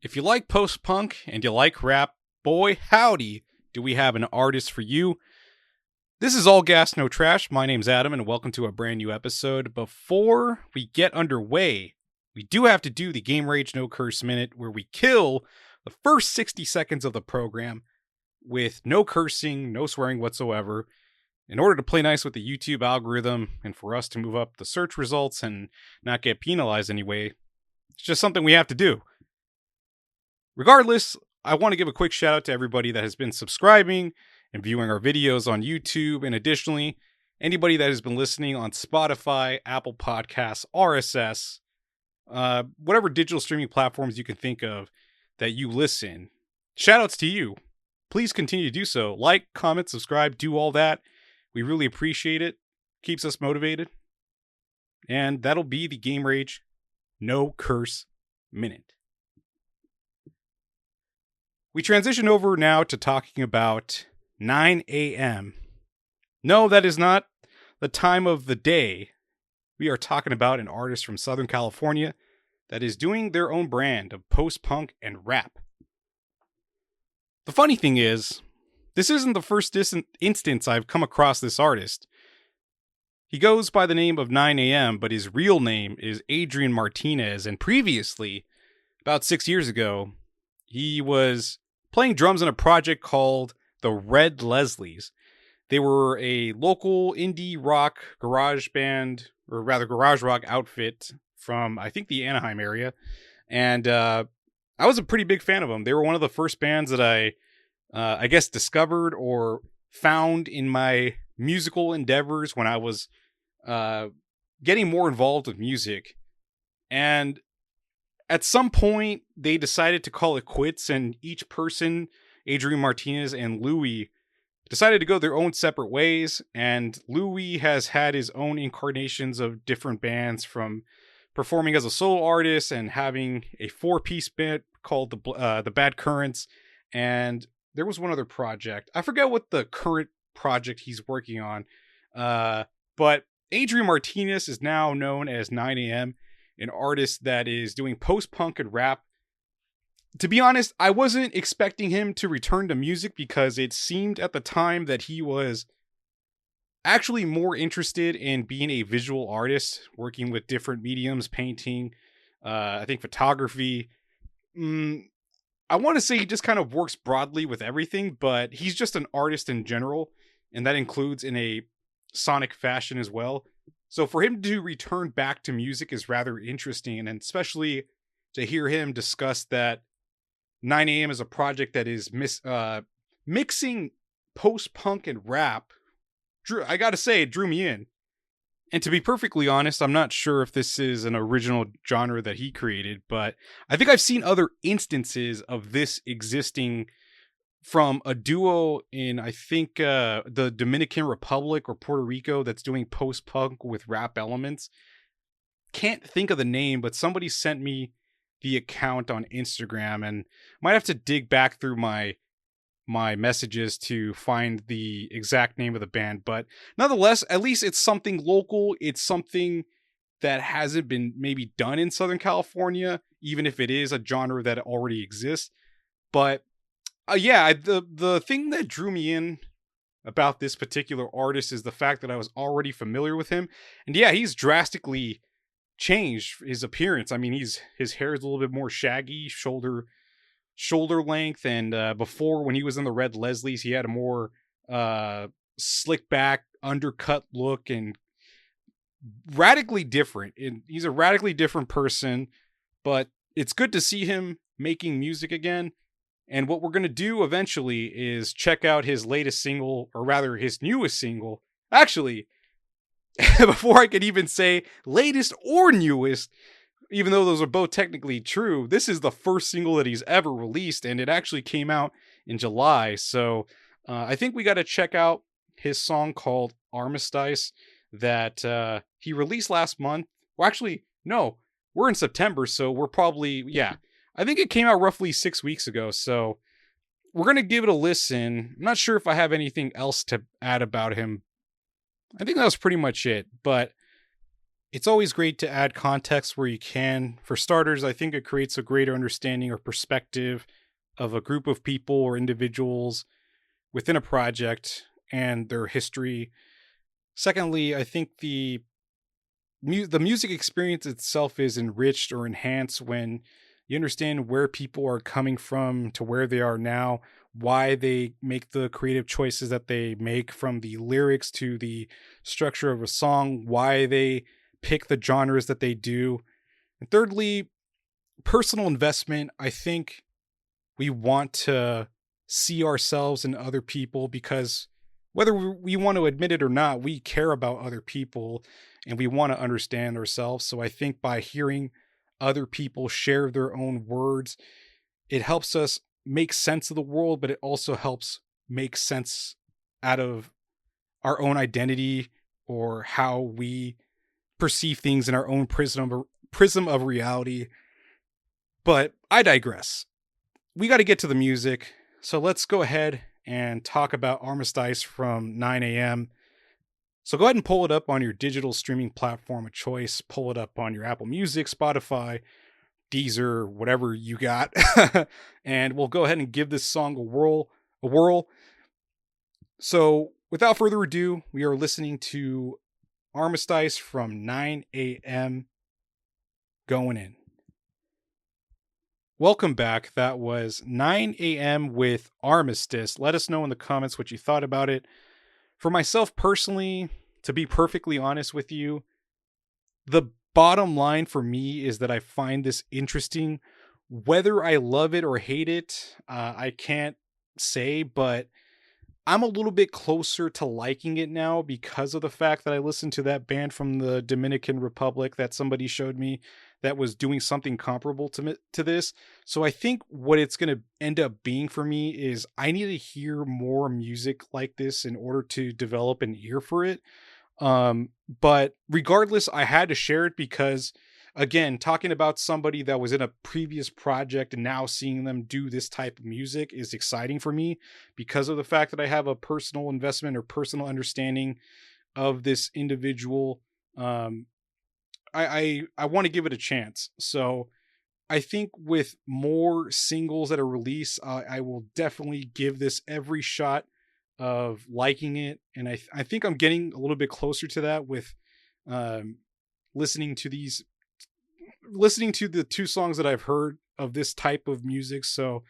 If you like post-punk and you like rap, boy howdy, do we have an artist for you. This is All Gas No Trash. My name's Adam and welcome to a brand new episode. Before we get underway, we do have to do the Game Rage No Curse Minute where we kill the first 60 seconds of the program with no cursing, no swearing whatsoever, in order to play nice with the YouTube algorithm and for us to move up the search results and not get penalized anyway. It's just something we have to do. Regardless, I want to give a quick shout out to everybody that has been subscribing and viewing our videos on YouTube, and additionally, anybody that has been listening on Spotify, Apple Podcasts, RSS, whatever digital streaming platforms you can think of that you listen. Shout outs to you. Please continue to do so. Like, comment, subscribe, do all that. We really appreciate it. Keeps us motivated. And that'll be the Game Rage No Curse Minute. We transition over now to talking about 9 a.m. No, that is not the time of the day. We are talking about an artist from Southern California that is doing their own brand of post-punk and rap. The funny thing is, this isn't the first instance I've come across this artist. He goes by the name of 9 a.m., but his real name is Adrian Martinez, and previously, about 6 years ago, he was playing drums in a project called the Red Leslies. They were a local indie rock garage band, or rather garage rock outfit from, I think, the Anaheim area. And I was a pretty big fan of them. They were one of the first bands that I guess, discovered or found in my musical endeavors when I was getting more involved with music. And at some point, they decided to call it quits, and each person, Adrian Martinez and Louis, decided to go their own separate ways. And Louis has had his own incarnations of different bands, from performing as a solo artist and having a 4-piece band called the Bad Currents. And there was one other project. I forget what the current project he's working on. But Adrian Martinez is now known as 9 a.m., an artist that is doing post-punk and rap. To be honest, I wasn't expecting him to return to music because it seemed at the time that he was actually more interested in being a visual artist, working with different mediums, painting, I think photography. I want to say he just kind of works broadly with everything, but he's just an artist in general, and that includes in a sonic fashion as well. So for him to return back to music is rather interesting, and especially to hear him discuss that 9 a.m. is a project that is mixing post-punk and rap. I gotta say, it drew me in. And to be perfectly honest, I'm not sure if this is an original genre that he created, but I think I've seen other instances of this existing from a duo in, I think, the Dominican Republic or Puerto Rico that's doing post-punk with rap elements. Can't think of the name, but somebody sent me the account on Instagram, and might have to dig back through my messages to find the exact name of the band. But nonetheless, at least it's something local. It's something that hasn't been maybe done in Southern California, even if it is a genre that already exists. But the thing that drew me in about this particular artist is the fact that I was already familiar with him. And yeah, he's drastically changed his appearance. I mean, his hair is a little bit more shaggy, shoulder length, and before, when he was in the Red Leslies, he had a more slick back, undercut look, and radically different. And he's a radically different person, but it's good to see him making music again. And what we're going to do eventually is check out his latest single, or rather his newest single. Actually, before I could even say latest or newest, even though those are both technically true, this is the first single that he's ever released, and it actually came out in July. So I think we got to check out his song called Armistice that he released last month. Well, actually, no, we're in September, so we're probably, I think it came out roughly 6 weeks ago, so we're going to give it a listen. I'm not sure if I have anything else to add about him. I think that was pretty much it, but It's always great to add context where you can. For starters, I think it creates a greater understanding or perspective of a group of people or individuals within a project and their history. Secondly, I think the music experience itself is enriched or enhanced when you understand where people are coming from to where they are now, why they make the creative choices that they make, from the lyrics to the structure of a song, why they pick the genres that they do. And thirdly, personal investment. I think we want to see ourselves in other people because whether we want to admit it or not, we care about other people and we want to understand ourselves. So I think by hearing other people share their own words, it helps us make sense of the world, but it also helps make sense out of our own identity or how we perceive things in our own prism of reality. But I digress. We got to get to the music. So let's go ahead and talk about Armistice from 9 a.m. So go ahead and pull it up on your digital streaming platform of choice. Pull it up on your Apple Music, Spotify, Deezer, whatever you got. And we'll go ahead and give this song a whirl. So without further ado, we are listening to Armistice from 9 a.m. going in. Welcome back. That was 9 a.m. with Armistice. Let us know in the comments what you thought about it. For myself personally, to be perfectly honest with you, the bottom line for me is that I find this interesting. Whether I love it or hate it, I can't say, but I'm a little bit closer to liking it now because of the fact that I listened to that band from the Dominican Republic that somebody showed me that was doing something comparable to this. So I think what it's going to end up being for me is I need to hear more music like this in order to develop an ear for it. But regardless, I had to share it because, again, talking about somebody that was in a previous project and now seeing them do this type of music is exciting for me because of the fact that I have a personal investment or personal understanding of this individual. I want to give it a chance. So I think with more singles that are released, I will definitely give this every shot of liking it. And I think I'm getting a little bit closer to that with listening to the two songs that I've heard of this type of music. So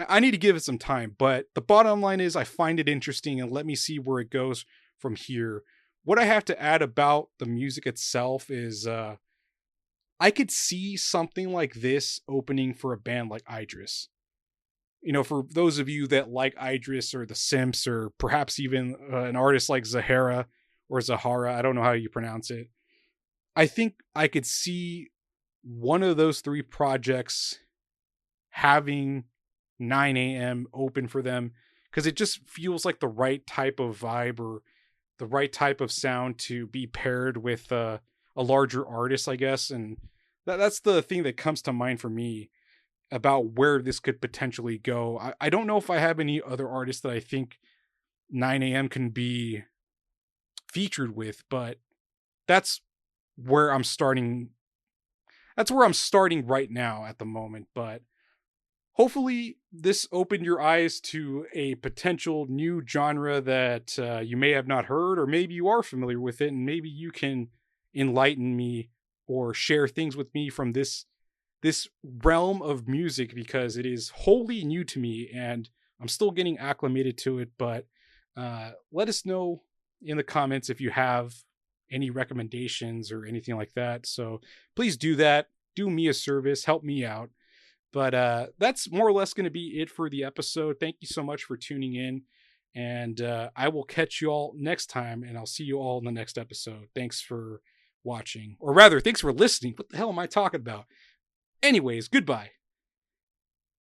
I need to give it some time. But the bottom line is I find it interesting and let me see where it goes from here. What I have to add about the music itself is I could see something like this opening for a band like Idris. You know, for those of you that like Idris or the Simps or perhaps even an artist like Zahara or Zahara, I don't know how you pronounce it. I think I could see one of those three projects having 9 a.m. open for them because it just feels like the right type of vibe or the right type of sound to be paired with a larger artist, I guess. And that's the thing that comes to mind for me about where this could potentially go. I don't know if I have any other artists that I think 9 a.m. can be featured with, but that's where I'm starting. That's where I'm starting right now at the moment. But hopefully this opened your eyes to a potential new genre that you may have not heard, or maybe you are familiar with it and maybe you can enlighten me or share things with me from this realm of music because it is wholly new to me and I'm still getting acclimated to it. But let us know in the comments if you have any recommendations or anything like that. So please do that. Do me a service. Help me out. But that's more or less going to be it for the episode. Thank you so much for tuning in. And I will catch you all next time. And I'll see you all in the next episode. Thanks for watching. Or rather, thanks for listening. What the hell am I talking about? Anyways, goodbye.